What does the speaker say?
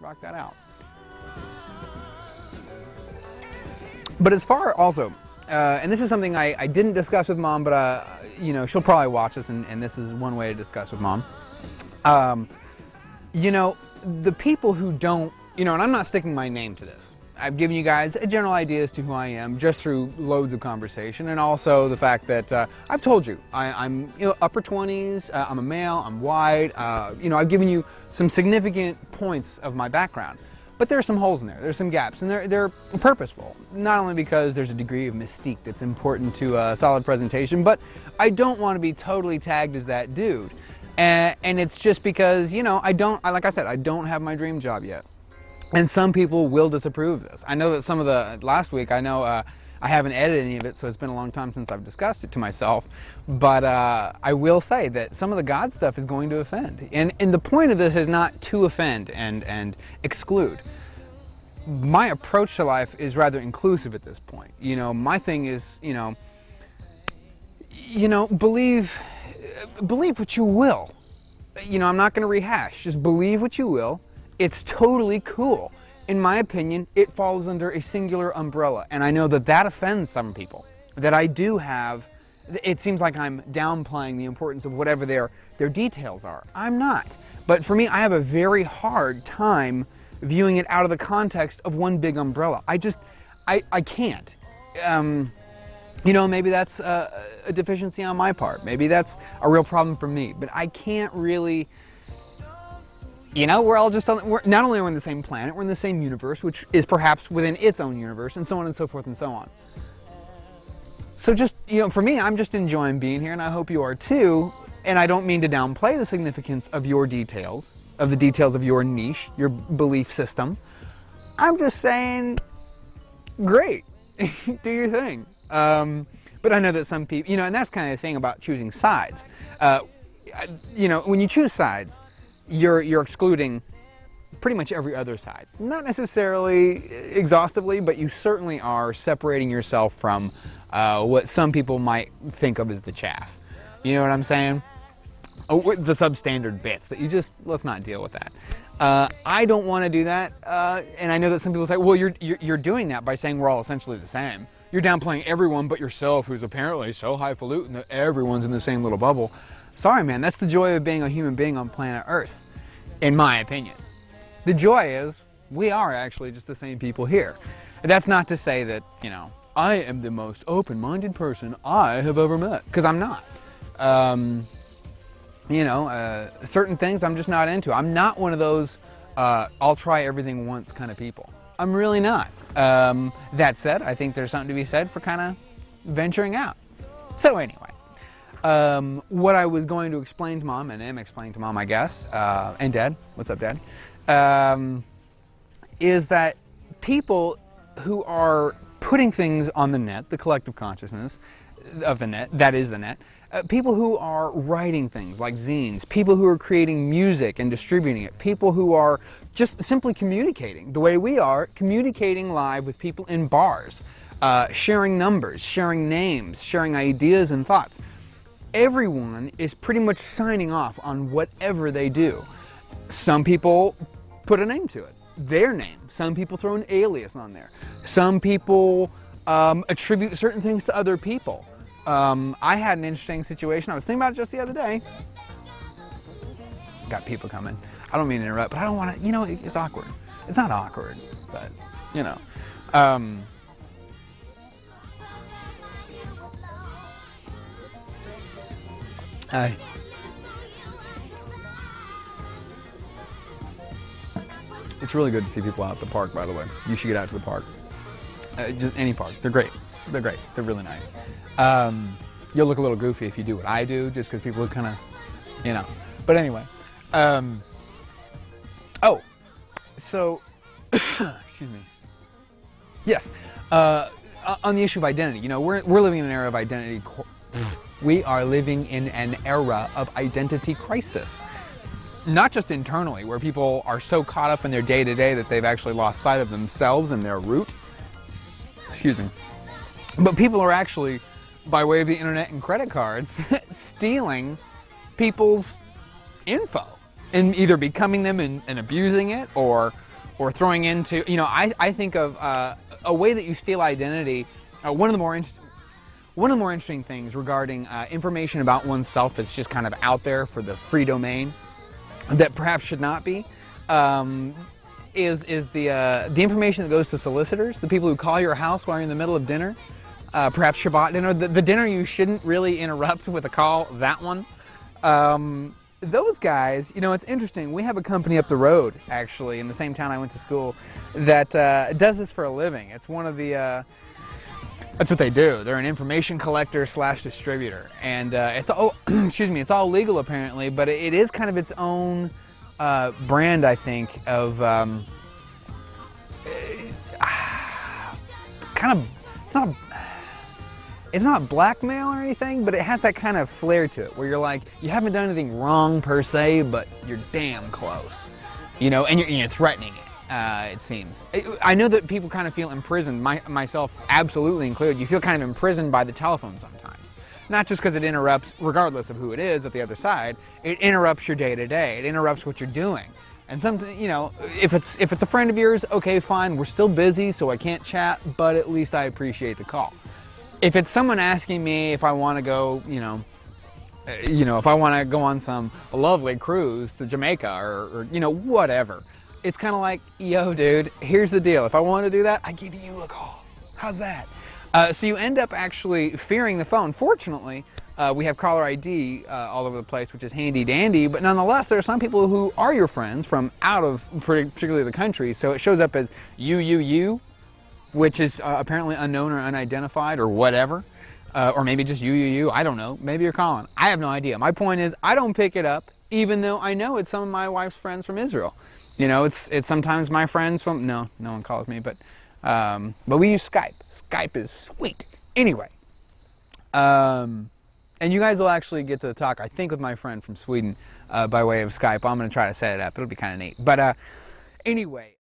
rock that out. But as far also, and this is something I didn't discuss with Mom, but you know, she'll probably watch this, and this is one way to discuss with Mom. You know, the people who don't, you know, and I'm not sticking my name to this. I've given you guys a general idea as to who I am just through loads of conversation, and also the fact that I've told you I'm you know, upper 20s, I'm a male, I'm white, you know, I've given you some significant points of my background. But there are some holes in there, there's some gaps, and they're purposeful. Not only because there's a degree of mystique that's important to a solid presentation, but I don't want to be totally tagged as that dude. And it's just because, you know, like I said, I don't have my dream job yet. And some people will disapprove of this. I know that some of the, last week, I know I haven't edited any of it, so it's been a long time since I've discussed it to myself. But I will say that some of the God stuff is going to offend. And the point of this is not to offend and exclude. My approach to life is rather inclusive at this point. You know, my thing is, you know, believe what you will. You know, I'm not going to rehash. Just believe what you will. It's totally cool. In my opinion, it falls under a singular umbrella. And I know that that offends some people. That I do have, it seems like I'm downplaying the importance of whatever their details are. I'm not. But for me, I have a very hard time viewing it out of the context of one big umbrella. I can't. You know, maybe that's a deficiency on my part. Maybe that's a real problem for me. But I can't really... You know, we're all just on, not only are we on the same planet, we're in the same universe, which is perhaps within its own universe, and so on and so forth and so on. So just, you know, for me, I'm just enjoying being here, and I hope you are too. And I don't mean to downplay the significance of your details, of the details of your niche, your belief system. I'm just saying, great, do your thing. But I know that some people, you know, and that's kind of the thing about choosing sides. You know, when you choose sides, you're excluding pretty much every other side. Not necessarily exhaustively, but you certainly are separating yourself from what some people might think of as the chaff. You know what I'm saying? Oh, the substandard bits that you just, let's not deal with that. I don't want to do that, and I know that some people say, well, you're doing that by saying we're all essentially the same. You're downplaying everyone but yourself, who's apparently so highfalutin that everyone's in the same little bubble. Sorry, man, that's the joy of being a human being on planet Earth, in my opinion. The joy is, we are actually just the same people here. That's not to say that, you know, I am the most open-minded person I have ever met, because I'm not. You know, certain things I'm just not into. I'm not one of those, I'll try everything once kind of people. I'm really not. That said, I think there's something to be said for kind of venturing out. So anyway. What I was going to explain to Mom, and am explaining to Mom, I guess, and Dad, what's up, Dad, is that people who are putting things on the net, the collective consciousness of the net, that is the net, people who are writing things like zines, people who are creating music and distributing it, people who are just simply communicating the way we are, communicating live with people in bars, sharing numbers, sharing names, sharing ideas and thoughts. Everyone is pretty much signing off on whatever they do. Some people put a name to it, their name. Some people throw an alias on there. Some people attribute certain things to other people. I had an interesting situation. I was thinking about it just the other day. Got people coming. I don't mean to interrupt, but I don't want to, you know, it's awkward. It's not awkward, but, you know. Hi. It's really good to see people out at the park, by the way. You should get out to the park. Just any park. They're great. They're great. They're really nice. You'll look a little goofy if you do what I do, just because people look kind of, you know. But anyway. Oh, so, excuse me. Yes, on the issue of identity, you know, we're living in an era of identity. We are living in an era of identity crisis. Not just internally, where people are so caught up in their day-to-day that they've actually lost sight of themselves and their root. Excuse me. But people are actually, by way of the internet and credit cards, stealing people's info. and either becoming them and abusing it, or throwing into, you know, I think of a way that you steal identity. One of the more interesting things regarding information about oneself that's just kind of out there for the free domain, that perhaps should not be, is the information that goes to solicitors, the people who call your house while you're in the middle of dinner, perhaps Shabbat dinner, the dinner you shouldn't really interrupt with a call, that one. Those guys, you know, it's interesting. We have a company up the road, actually, in the same town I went to school, that does this for a living. It's one of the, that's what they do. They're an information collector / distributor. And it's all, excuse me, it's all legal apparently, but it is kind of its own brand, I think, of kind of, it's not blackmail or anything, but it has that kind of flair to it, where you're like, you haven't done anything wrong per se, but you're damn close, you know, and you're threatening it, it seems. I know that people kind of feel imprisoned, myself absolutely included. You feel kind of imprisoned by the telephone sometimes. Not just because it interrupts, regardless of who it is at the other side, it interrupts your day-to-day, it interrupts what you're doing. And something, you know, if it's a friend of yours, okay, fine, we're still busy, so I can't chat, but at least I appreciate the call. If it's someone asking me if I want to go, you know, if I want to go on some lovely cruise to Jamaica or you know, whatever, it's kind of like, yo, dude, here's the deal. If I want to do that, I give you a call. How's that? So you end up actually fearing the phone. Fortunately, we have caller ID all over the place, which is handy dandy, but nonetheless, there are some people who are your friends from out of particularly the country, so it shows up as you, which is apparently unknown or unidentified or whatever, or maybe just you, I don't know. Maybe you're calling. I have no idea. My point is, I don't pick it up, even though I know it's some of my wife's friends from Israel. You know, it's sometimes my friends from, no one calls me, but we use Skype. Skype is sweet. Anyway, and you guys will actually get to talk, I think, with my friend from Sweden by way of Skype. I'm going to try to set it up. It'll be kind of neat. But anyway.